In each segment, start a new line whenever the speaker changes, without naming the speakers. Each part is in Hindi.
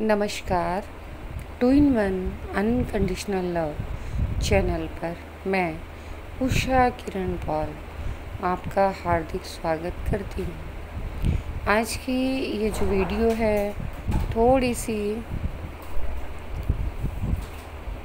नमस्कार। Two in one unconditional love channel पर मैं उषा किरण पॉल आपका हार्दिक स्वागत करती हूँ। आज की ये जो वीडियो है थोड़ी सी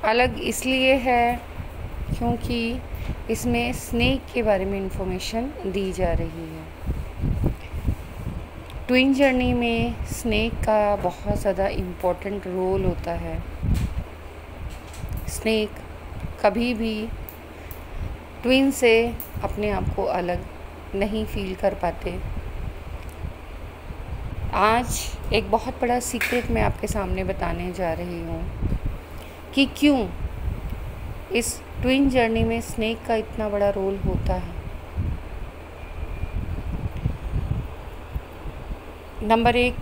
अलग इसलिए है क्योंकि इसमें स्नेक के बारे में इंफॉर्मेशन दी जा रही है। ट्विन जर्नी में स्नेक का बहुत ज़्यादा इम्पोर्टेंट रोल होता है। स्नेक कभी भी ट्विन से अपने आप को अलग नहीं फील कर पाते। आज एक बहुत बड़ा सीक्रेट मैं आपके सामने बताने जा रही हूँ कि क्यों इस ट्विन जर्नी में स्नेक का इतना बड़ा रोल होता है। नंबर 1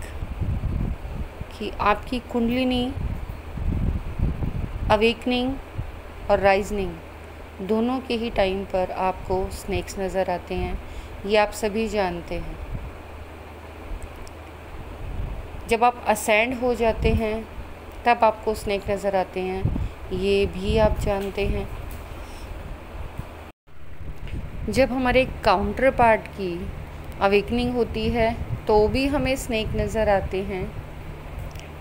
कि आपकी कुंडलिनी अवेकनिंग और राइजनिंग दोनों के ही टाइम पर आपको स्नेक्स नज़र आते हैं। ये आप सभी जानते हैं। जब आप असेंड हो जाते हैं तब आपको स्नेक नज़र आते हैं, ये भी आप जानते हैं। जब हमारे काउंटर पार्ट की अवेकनिंग होती है तो भी हमें स्नेक नज़र आते हैं,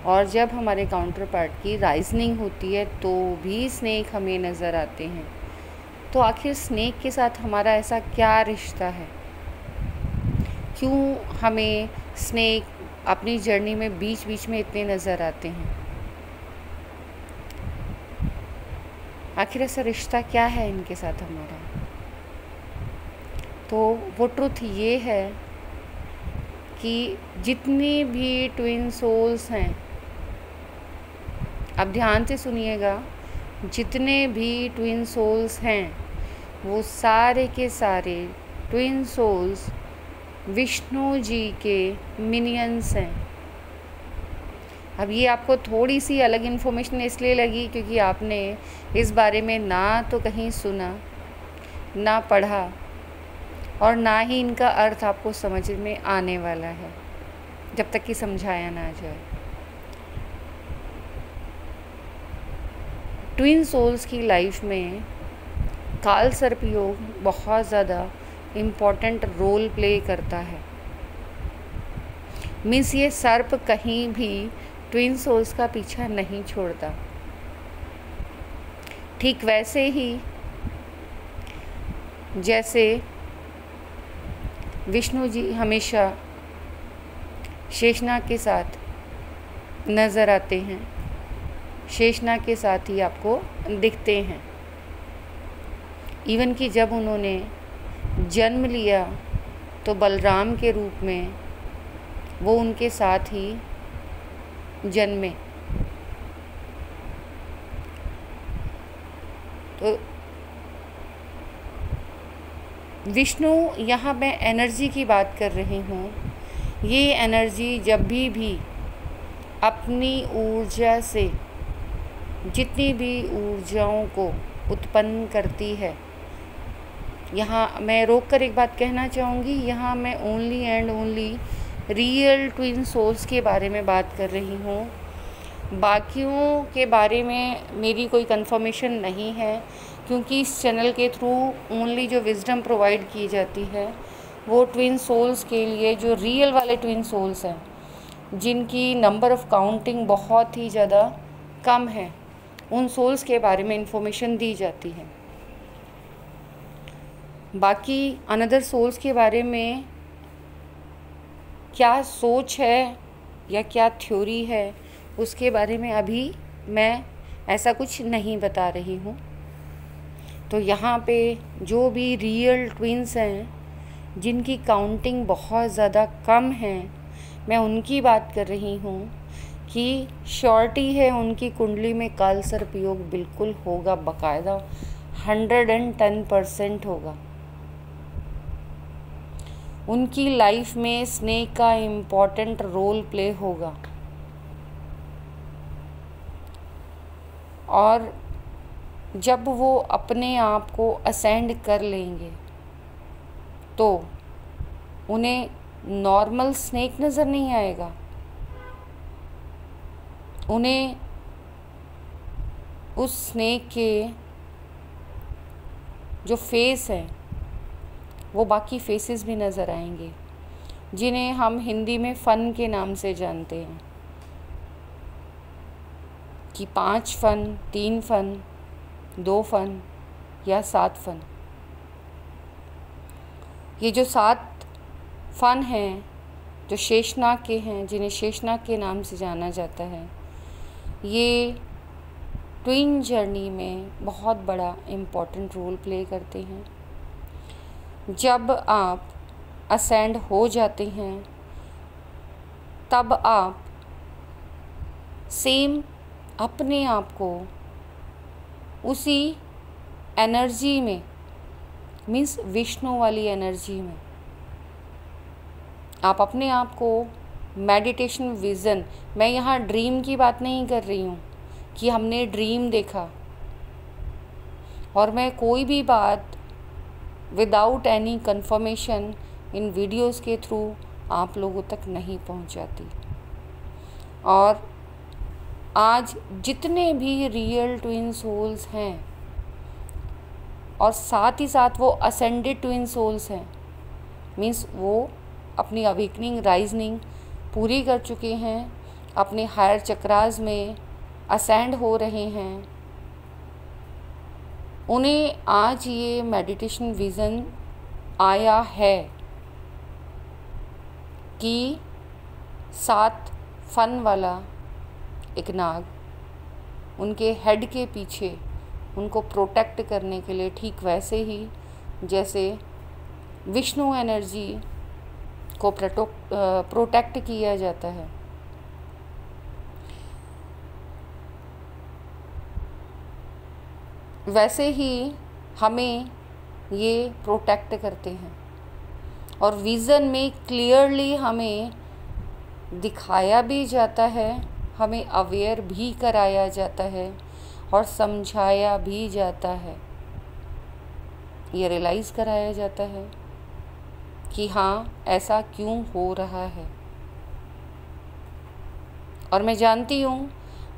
और जब हमारे काउंटर पार्ट की राइजनिंग होती है तो भी स्नेक हमें नज़र आते हैं। तो आखिर स्नेक के साथ हमारा ऐसा क्या रिश्ता है? क्यों हमें स्नेक अपनी जर्नी में बीच बीच में इतने नज़र आते हैं? आखिर ऐसा रिश्ता क्या है इनके साथ हमारा? तो वो ट्रुथ ये है कि जितनी भी ट्विन सोल्स हैं, अब ध्यान से सुनिएगा, जितने भी ट्विन सोल्स हैं वो सारे के सारे ट्विन सोल्स विष्णु जी के मिनियंस हैं। अब ये आपको थोड़ी सी अलग इन्फॉर्मेशन इसलिए लगी क्योंकि आपने इस बारे में ना तो कहीं सुना, ना पढ़ा, और ना ही इनका अर्थ आपको समझ में आने वाला है जब तक कि समझाया ना जाए। ट्विन सोल्स की लाइफ में काल सर्प योग बहुत ज़्यादा इम्पॉर्टेंट रोल प्ले करता है। मीन्स ये सर्प कहीं भी ट्विन सोल्स का पीछा नहीं छोड़ता। ठीक वैसे ही जैसे विष्णु जी हमेशा शेषनाग के साथ नज़र आते हैं, शेषनाग के साथ ही आपको दिखते हैं। इवन कि जब उन्होंने जन्म लिया तो बलराम के रूप में वो उनके साथ ही जन्मे। तो विष्णु, यहाँ मैं एनर्जी की बात कर रही हूँ। ये एनर्जी जब भी अपनी ऊर्जा से जितनी भी ऊर्जाओं को उत्पन्न करती है, यहाँ मैं रोक कर एक बात कहना चाहूँगी, यहाँ मैं only and only real twin souls के बारे में बात कर रही हूँ। बाकियों के बारे में मेरी कोई कंफर्मेशन नहीं है, क्योंकि इस चैनल के थ्रू ओनली जो विजडम प्रोवाइड की जाती है वो ट्विन सोल्स के लिए, जो रियल वाले ट्विन सोल्स हैं, जिनकी नंबर ऑफ़ काउंटिंग बहुत ही ज़्यादा कम है, उन सोल्स के बारे में इंफॉर्मेशन दी जाती है। बाकी अनदर सोल्स के बारे में क्या सोच है या क्या थ्योरी है, उसके बारे में अभी मैं ऐसा कुछ नहीं बता रही हूँ। तो यहाँ पे जो भी रियल ट्विन्स हैं जिनकी काउंटिंग बहुत ज़्यादा कम है, मैं उनकी बात कर रही हूँ कि श्योरिटी है उनकी कुंडली में काल सर्प योग बिल्कुल होगा, बाकायदा 110% होगा। उनकी लाइफ में स्नेक का इम्पोर्टेंट रोल प्ले होगा, और जब वो अपने आप को असेंड कर लेंगे तो उन्हें नॉर्मल स्नेक नज़र नहीं आएगा। उन्हें उस स्नेक के जो फेस है वो बाकी फेसेस भी नज़र आएंगे, जिन्हें हम हिंदी में फ़न के नाम से जानते हैं कि 5 फ़न, 3 फ़न, 2 फ़न या 7 फ़न। ये जो 7 फ़न हैं जो शेषनाग के हैं, जिन्हें शेषनाग के नाम से जाना जाता है, ये ट्विन जर्नी में बहुत बड़ा इम्पॉर्टेंट रोल प्ले करते हैं। जब आप असेंड हो जाते हैं तब आप सेम अपने आप को उसी एनर्जी में, मीन्स विष्णु वाली एनर्जी में, आप अपने आप को मेडिटेशन विज़न, मैं यहाँ ड्रीम की बात नहीं कर रही हूँ कि हमने ड्रीम देखा, और मैं कोई भी बात विदाउट एनी कंफर्मेशन इन वीडियोस के थ्रू आप लोगों तक नहीं पहुँचाती। और आज जितने भी रियल ट्विन सोल्स हैं और साथ ही साथ वो असेंडेड ट्विन सोल्स हैं, मीन्स वो अपनी अवेकनिंग राइजनिंग पूरी कर चुके हैं, अपने हायर चक्रास में असेंड हो रहे हैं, उन्हें आज ये मेडिटेशन विज़न आया है कि 7 फ़न वाला एक नाग उनके हेड के पीछे उनको प्रोटेक्ट करने के लिए, ठीक वैसे ही जैसे विष्णु एनर्जी को प्रोटेक्ट किया जाता है, वैसे ही हमें ये प्रोटेक्ट करते हैं। और विज़न में क्लियरली हमें दिखाया भी जाता है, हमें अवेयर भी कराया जाता है और समझाया भी जाता है, ये रियलाइज़ कराया जाता है कि हाँ ऐसा क्यों हो रहा है। और मैं जानती हूँ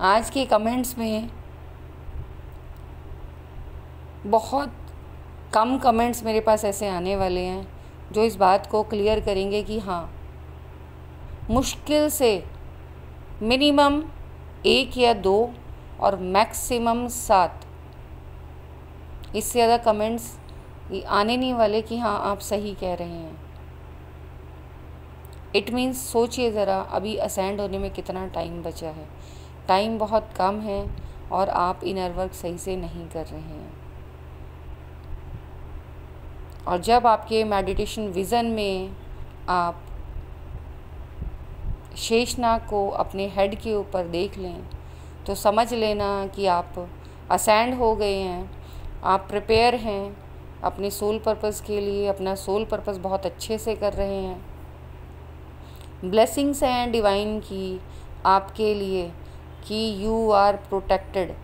आज के कमेंट्स में बहुत कम कमेंट्स मेरे पास ऐसे आने वाले हैं जो इस बात को क्लियर करेंगे कि हाँ, मुश्किल से मिनिमम 1 या 2 और मैक्सिमम 7, इससे ज़्यादा कमेंट्स आने नहीं वाले कि हाँ आप सही कह रहे हैं। इट मीन्स सोचिए ज़रा, अभी असेंड होने में कितना टाइम बचा है। टाइम बहुत कम है और आप इनर वर्क सही से नहीं कर रहे हैं। और जब आपके मेडिटेशन विज़न में आप शेषनाग को अपने हेड के ऊपर देख लें तो समझ लेना कि आप असेंड हो गए हैं, आप प्रिपेयर हैं अपने सोल पर्पस के लिए, अपना सोल पर्पस बहुत अच्छे से कर रहे हैं। ब्लेसिंग्स हैं डिवाइन की आपके लिए कि यू आर प्रोटेक्टेड,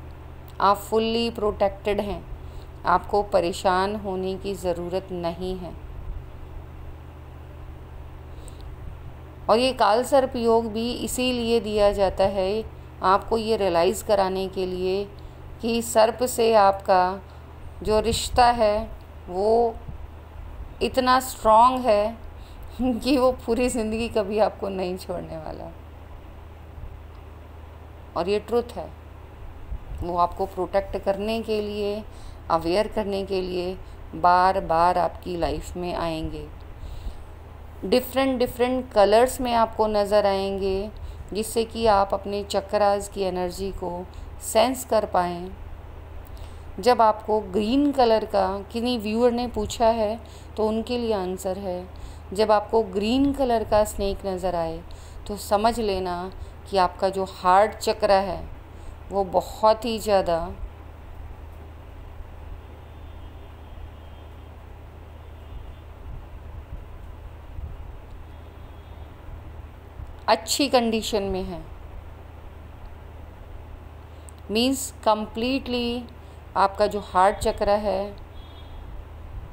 आप फुल्ली प्रोटेक्टेड हैं, आपको परेशान होने की ज़रूरत नहीं है। और ये काल सर्प योग भी इसीलिए दिया जाता है, आपको ये रियलाइज़ कराने के लिए कि सर्प से आपका जो रिश्ता है वो इतना स्ट्रॉन्ग है कि वो पूरी ज़िंदगी कभी आपको नहीं छोड़ने वाला। और ये ट्रुथ है, वो आपको प्रोटेक्ट करने के लिए, अवेयर करने के लिए बार बार आपकी लाइफ में आएंगे। डिफरेंट कलर्स में आपको नज़र आएंगे, जिससे कि आप अपने चक्रास की एनर्जी को सेंस कर पाएँ। जब आपको ग्रीन कलर का, किन्हीं व्यूअर ने पूछा है तो उनके लिए आंसर है, जब आपको ग्रीन कलर का स्नेक नज़र आए तो समझ लेना कि आपका जो हार्ट चक्र है वो बहुत ही ज़्यादा अच्छी कंडीशन में है। मीन्स कंप्लीटली आपका जो हार्ट चक्र है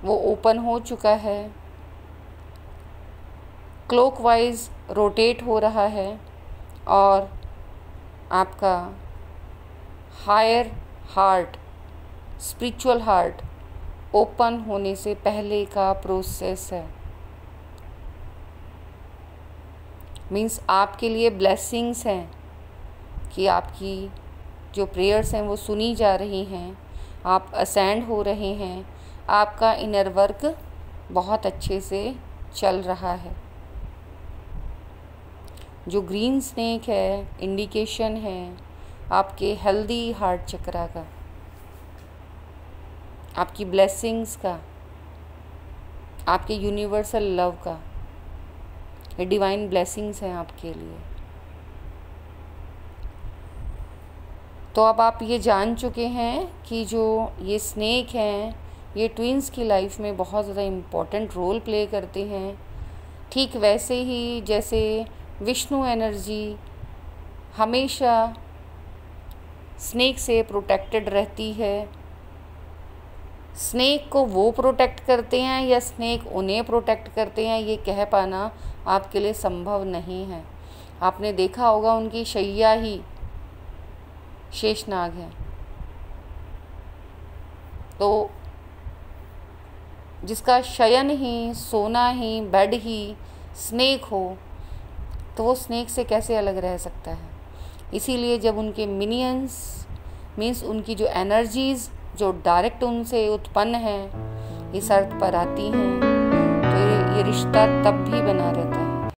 वो ओपन हो चुका है, क्लॉकवाइज रोटेट हो रहा है और आपका higher heart, spiritual heart open होने से पहले का प्रोसेस है। मीन्स आपके लिए ब्लेसिंग्स हैं कि आपकी जो प्रेयर्स हैं वो सुनी जा रही हैं, आप असेंड हो रहे हैं, आपका इनर वर्क बहुत अच्छे से चल रहा है। जो ग्रीन स्नेक है इंडिकेशन है आपके हेल्दी हार्ट चक्रा का, आपकी ब्लेसिंग्स का, आपके यूनिवर्सल लव का। ये डिवाइन ब्लेसिंग्स हैं आपके लिए। तो अब आप ये जान चुके हैं कि जो ये स्नेक हैं ये ट्विंस की लाइफ में बहुत ज़्यादा इम्पोर्टेंट रोल प्ले करते हैं। ठीक वैसे ही जैसे विष्णु एनर्जी हमेशा स्नेक से प्रोटेक्टेड रहती है, स्नेक को वो प्रोटेक्ट करते हैं या स्नेक उन्हें प्रोटेक्ट करते हैं, ये कह पाना आपके लिए संभव नहीं है। आपने देखा होगा उनकी शैया ही शेषनाग है। तो जिसका शयन ही, सोना ही, बेड ही स्नेक हो तो वो स्नेक से कैसे अलग रह सकता है। इसीलिए जब उनके मिनियंस मीन्स उनकी जो एनर्जीज़ जो डायरेक्ट उनसे उत्पन्न हैं इस अर्थ पर आती हैं तो ये रिश्ता तब भी बना रहता है।